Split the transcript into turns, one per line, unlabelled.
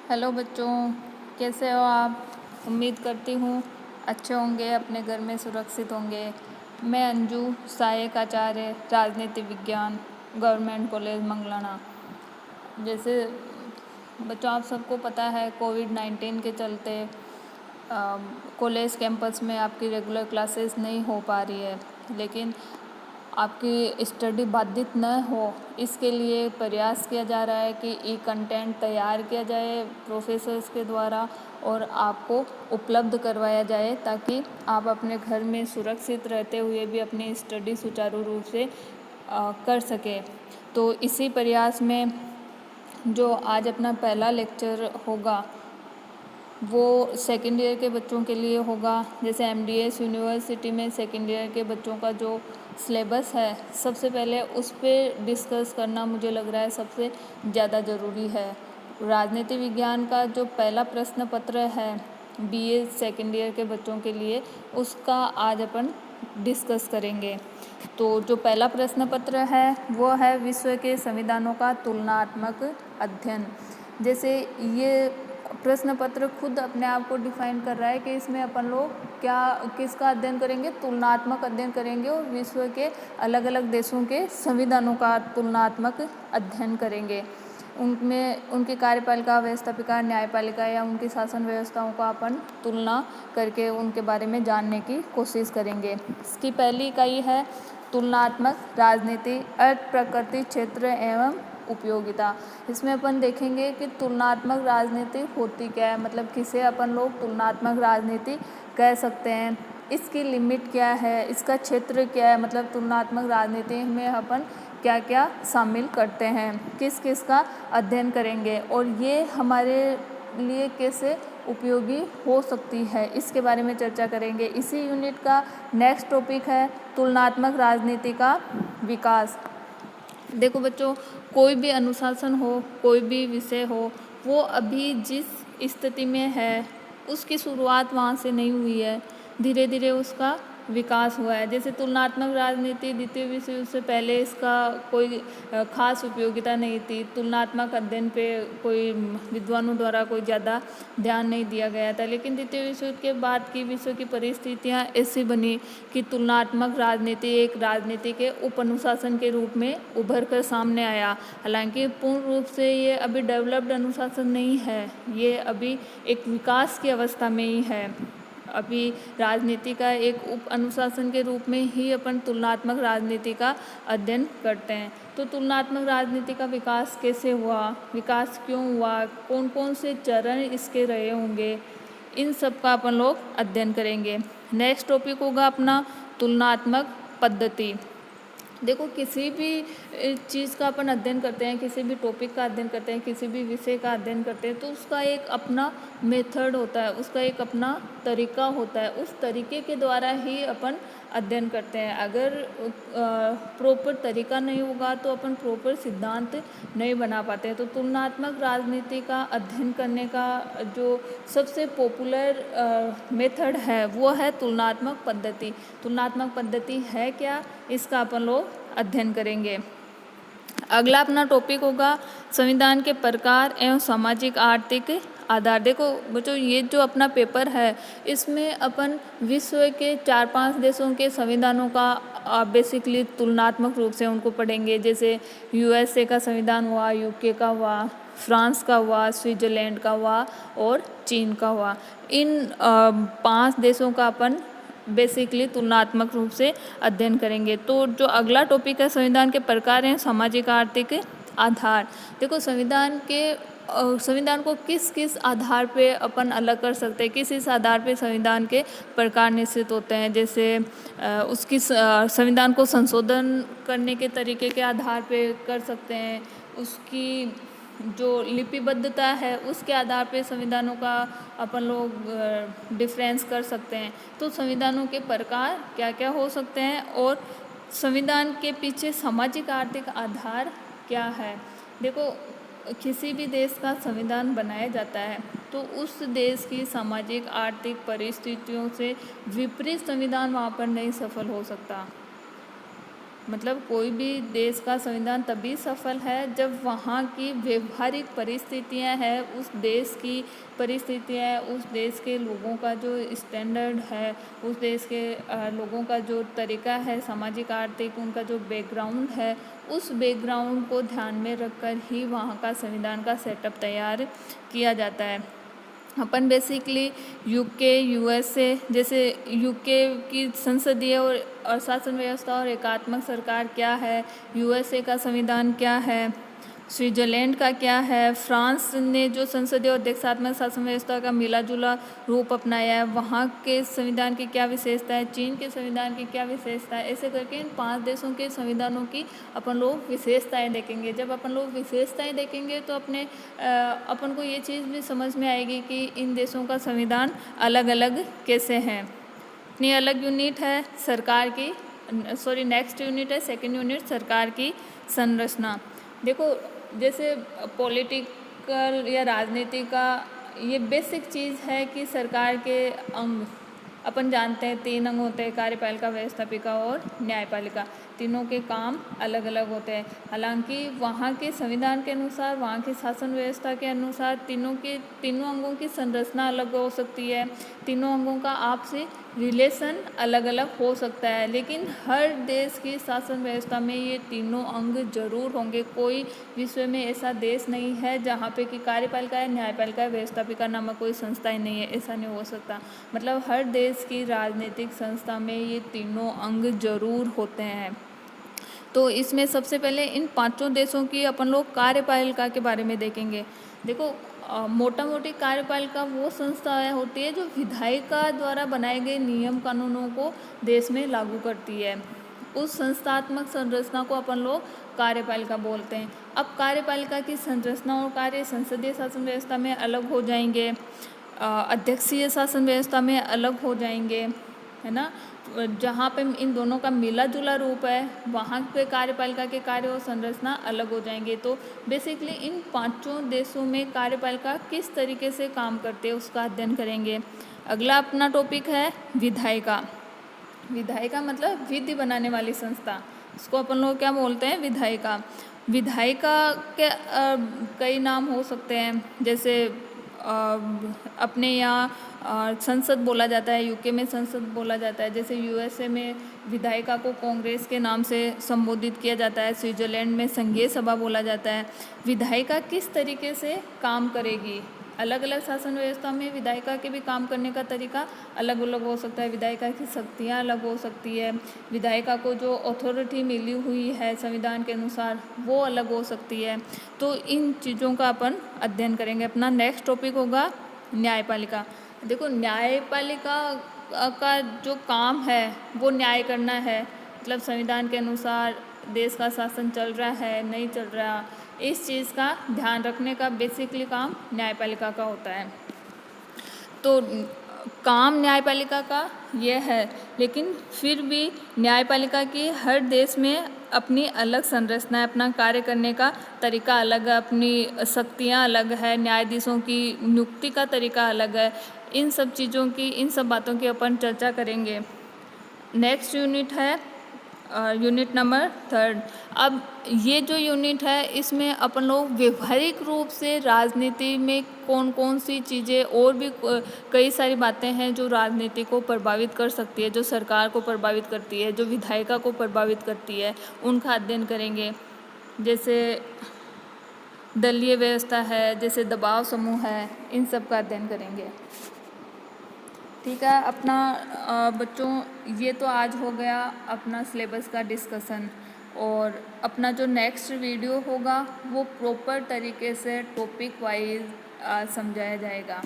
Hello बच्चों, कैसे हो आप? उम्मीद करती हूँ अच्छे होंगे, अपने घर में सुरक्षित होंगे। मैं अंजू, सहायक आचार्य राजनीति विज्ञान, गवर्नमेंट कॉलेज मंगलाना। जैसे बच्चों आप सबको पता है, कोविड-19 के चलते कॉलेज कैंपस में आपकी रेगुलर क्लासेस नहीं हो पा रही है, लेकिन आपकी स्टडी बाधित न हो इसके लिए प्रयास किया जा रहा है कि ई कंटेंट तैयार किया जाए प्रोफेसर्स के द्वारा और आपको उपलब्ध करवाया जाए, ताकि आप अपने घर में सुरक्षित रहते हुए भी अपनी स्टडी सुचारू रूप से कर सकें। तो इसी प्रयास में जो आज अपना पहला लेक्चर होगा वो सेकेंड ईयर के बच्चों के लिए होगा। जैसे एमडीएस यूनिवर्सिटी में सेकेंड ईयर के बच्चों का जो सिलेबस है, सबसे पहले उस पर डिस्कस करना मुझे लग रहा है सबसे ज़्यादा ज़रूरी है। राजनीति विज्ञान का जो पहला प्रश्न पत्र है बीए सेकेंड ईयर के बच्चों के लिए, उसका आज अपन डिस्कस करेंगे। तो जो पहला प्रश्न पत्र है वो है विश्व के संविधानों का तुलनात्मक अध्ययन। जैसे ये प्रश्न पत्र खुद अपने आप को डिफाइन कर रहा है कि इसमें अपन लोग किसका अध्ययन करेंगे, तुलनात्मक अध्ययन करेंगे और विश्व के अलग अलग देशों के संविधानों का तुलनात्मक अध्ययन करेंगे। उनमें उनकी कार्यपालिका, व्यवस्थापिका, न्यायपालिका या उनकी शासन व्यवस्थाओं का अपन तुलना करके उनके बारे में जानने की कोशिश करेंगे। इसकी पहली इकाई है तुलनात्मक राजनीति, अर्थ, प्रकृति, क्षेत्र एवं उपयोगिता। इसमें अपन देखेंगे कि तुलनात्मक राजनीति होती क्या है, मतलब किसे अपन लोग तुलनात्मक राजनीति कह सकते हैं, इसकी लिमिट क्या है, इसका क्षेत्र क्या है, मतलब तुलनात्मक राजनीति में अपन क्या क्या शामिल करते हैं, किस किस का अध्ययन करेंगे और ये हमारे लिए कैसे उपयोगी हो सकती है, इसके बारे में चर्चा करेंगे। इसी यूनिट का नेक्स्ट टॉपिक है तुलनात्मक राजनीति का विकास। देखो बच्चों, कोई भी अनुशासन हो, कोई भी विषय हो, वो अभी जिस स्थिति में है उसकी शुरुआत वहाँ से नहीं हुई है, धीरे धीरे उसका विकास हुआ है। जैसे तुलनात्मक राजनीति द्वितीय विश्व युद्ध से पहले इसका कोई खास उपयोगिता नहीं थी। तुलनात्मक अध्ययन पे कोई विद्वानों द्वारा कोई ज़्यादा ध्यान नहीं दिया गया था, लेकिन द्वितीय विश्व युद्ध के बाद की विश्व की परिस्थितियाँ ऐसी बनी कि तुलनात्मक राजनीति एक राजनीति के उप अनुशासन के रूप में उभर कर सामने आया। हालांकि पूर्ण रूप से ये अभी डेवलप्ड अनुशासन नहीं है, ये अभी एक विकास की अवस्था में ही है। अभी राजनीति का एक उप अनुशासन के रूप में ही अपन तुलनात्मक राजनीति का अध्ययन करते हैं। तो तुलनात्मक राजनीति का विकास कैसे हुआ, विकास क्यों हुआ, कौन कौन से चरण इसके रहे होंगे, इन सब का अपन लोग अध्ययन करेंगे। नेक्स्ट टॉपिक होगा अपना तुलनात्मक पद्धति। देखो, किसी भी चीज़ का अपन अध्ययन करते हैं, किसी भी टॉपिक का अध्ययन करते हैं, किसी भी विषय का अध्ययन करते हैं, तो उसका एक अपना मेथड होता है, उसका एक अपना तरीका होता है। उस तरीके के द्वारा ही अपन अध्ययन करते हैं। अगर प्रॉपर तरीका नहीं होगा तो अपन प्रॉपर सिद्धांत नहीं बना पाते हैं। तो तुलनात्मक राजनीति का अध्ययन करने का जो सबसे पॉपुलर मेथड है वो है तुलनात्मक पद्धति। तुलनात्मक पद्धति है क्या, इसका अपन लोग अध्ययन करेंगे। अगला अपना टॉपिक होगा संविधान के प्रकार एवं सामाजिक आर्थिक आधार। देखो बच्चों, ये जो अपना पेपर है इसमें अपन विश्व के 4-5 देशों के संविधानों का बेसिकली तुलनात्मक रूप से उनको पढ़ेंगे। जैसे यूएसए का संविधान हुआ, यूके का हुआ, फ्रांस का हुआ, स्विट्ज़रलैंड का हुआ और चीन का हुआ। इन 5 देशों का अपन बेसिकली तुलनात्मक रूप से अध्ययन करेंगे। तो जो अगला टॉपिक है संविधान के प्रकार हैं सामाजिक आर्थिक आधार। देखो, संविधान को किस किस आधार पे अपन अलग कर सकते हैं, किस इस आधार पे संविधान के प्रकार निश्चित होते हैं। जैसे उसकी संविधान को संशोधन करने के तरीके के आधार पे कर सकते हैं, उसकी जो लिपिबद्धता है उसके आधार पे संविधानों का अपन लोग डिफरेंस कर सकते हैं। तो संविधानों के प्रकार क्या क्या हो सकते हैं और संविधान के पीछे सामाजिक आर्थिक आधार क्या है। देखो, किसी भी देश का संविधान बनाया जाता है तो उस देश की सामाजिक आर्थिक परिस्थितियों से विपरीत संविधान वहाँ पर नहीं सफल हो सकता। मतलब कोई भी देश का संविधान तभी सफल है जब वहाँ की व्यवहारिक परिस्थितियाँ हैं, उस देश की परिस्थितियाँ, उस देश के लोगों का जो स्टैंडर्ड है, उस देश के लोगों का जो तरीका है, सामाजिक आर्थिक उनका जो बैकग्राउंड है, उस बैकग्राउंड को ध्यान में रखकर ही वहाँ का संविधान का सेटअप तैयार किया जाता है। अपन बेसिकली यूके, यूएसए, जैसे यूके की संसदीय और शासन व्यवस्था और एकात्मक सरकार क्या है, यूएसए का संविधान क्या है, स्विट्जरलैंड का क्या है, फ्रांस ने जो संसदीय और देशात्मक शासन व्यवस्था का मिला जुला रूप अपनाया है, वहाँ के संविधान की क्या विशेषता है, चीन के संविधान की क्या विशेषता है, ऐसे करके इन 5 देशों के संविधानों की अपन लोग विशेषताएं देखेंगे। जब अपन लोग विशेषताएं देखेंगे तो अपन को ये चीज़ भी समझ में आएगी कि इन देशों का संविधान अलग अलग कैसे हैं। अपनी अलग यूनिट है सरकार की, नेक्स्ट यूनिट है सेकंड यूनिट सरकार की संरचना। देखो, जैसे पॉलिटिकल या राजनीति का ये बेसिक चीज़ है कि सरकार के अंग अपन जानते हैं 3 अंग होते हैं, कार्यपालिका, व्यवस्थापिका और न्यायपालिका। तीनों के काम अलग अलग होते हैं। हालांकि वहाँ के संविधान के अनुसार, वहाँ की शासन व्यवस्था के अनुसार तीनों अंगों की संरचना अलग हो सकती है, तीनों अंगों का आपसी रिलेशन अलग अलग हो सकता है, लेकिन हर देश की शासन व्यवस्था में ये तीनों अंग जरूर होंगे। कोई विश्व में ऐसा देश नहीं है जहाँ पे कि कार्यपालिका है, न्यायपालिका है, व्यवस्थापिका नामक कोई संस्था ही नहीं है, ऐसा नहीं हो सकता। मतलब हर देश की राजनीतिक संस्था में ये तीनों अंग जरूर होते हैं। तो इसमें सबसे पहले इन 5 देशों की अपन लोग कार्यपालिका के बारे में देखेंगे। देखो, मोटा मोटी कार्यपालिका वो संस्था होती है जो विधायिका द्वारा बनाए गए नियम कानूनों को देश में लागू करती है। उस संस्थात्मक संरचना को अपन लोग कार्यपालिका बोलते हैं। अब कार्यपालिका की संरचना और कार्य संसदीय शासन व्यवस्था में अलग हो जाएंगे, अध्यक्षीय शासन व्यवस्था में अलग हो जाएंगे, है ना। जहाँ पे इन दोनों का मिला जुला रूप है, वहाँ पे कार्यपालिका के कार्य और संरचना अलग हो जाएंगे। तो बेसिकली इन 5 देशों में कार्यपालिका किस तरीके से काम करते हैं उसका अध्ययन करेंगे। अगला अपना टॉपिक है विधायिका। विधायिका मतलब विधि बनाने वाली संस्था, इसको अपन लोग क्या बोलते हैं, विधायिका। विधायिका के कई नाम हो सकते हैं, जैसे अपने यहाँ संसद बोला जाता है, यूके में संसद बोला जाता है, जैसे यूएसए में विधायिका को कांग्रेस के नाम से संबोधित किया जाता है, स्विट्जरलैंड में संघीय सभा बोला जाता है। विधायिका किस तरीके से काम करेगी, अलग अलग शासन व्यवस्था में विधायिका के भी काम करने का तरीका अलग अलग हो सकता है, विधायिका की शक्तियाँ अलग हो सकती है, विधायिका को जो अथॉरिटी मिली हुई है संविधान के अनुसार वो अलग हो सकती है। तो इन चीज़ों का अपन अध्ययन करेंगे। अपना नेक्स्ट टॉपिक होगा न्यायपालिका। देखो, न्यायपालिका का जो काम है वो न्याय करना है, मतलब संविधान के अनुसार देश का शासन चल रहा है नहीं चल रहा, इस चीज़ का ध्यान रखने का बेसिकली काम न्यायपालिका का होता है। तो काम न्यायपालिका का यह है, लेकिन फिर भी न्यायपालिका की हर देश में अपनी अलग संरचना है, अपना कार्य करने का तरीका अलग है, अपनी शक्तियाँ अलग है, न्यायाधीशों की नियुक्ति का तरीका अलग है। इन सब चीज़ों की, इन सब बातों की अपन चर्चा करेंगे। नेक्स्ट यूनिट है यूनिट नंबर 3। अब ये जो यूनिट है इसमें अपन लोग व्यवहारिक रूप से राजनीति में कौन कौन सी चीज़ें और भी कई सारी बातें हैं जो राजनीति को प्रभावित कर सकती है, जो सरकार को प्रभावित करती है, जो विधायिका को प्रभावित करती है, उनका अध्ययन करेंगे। जैसे दलीय व्यवस्था है, जैसे दबाव समूह है, इन सब का अध्ययन करेंगे। ठीक है अपना बच्चों, ये तो आज हो गया अपना सिलेबस का डिस्कशन, और अपना जो नेक्स्ट वीडियो होगा वो प्रॉपर तरीके से टॉपिक वाइज समझाया जाएगा।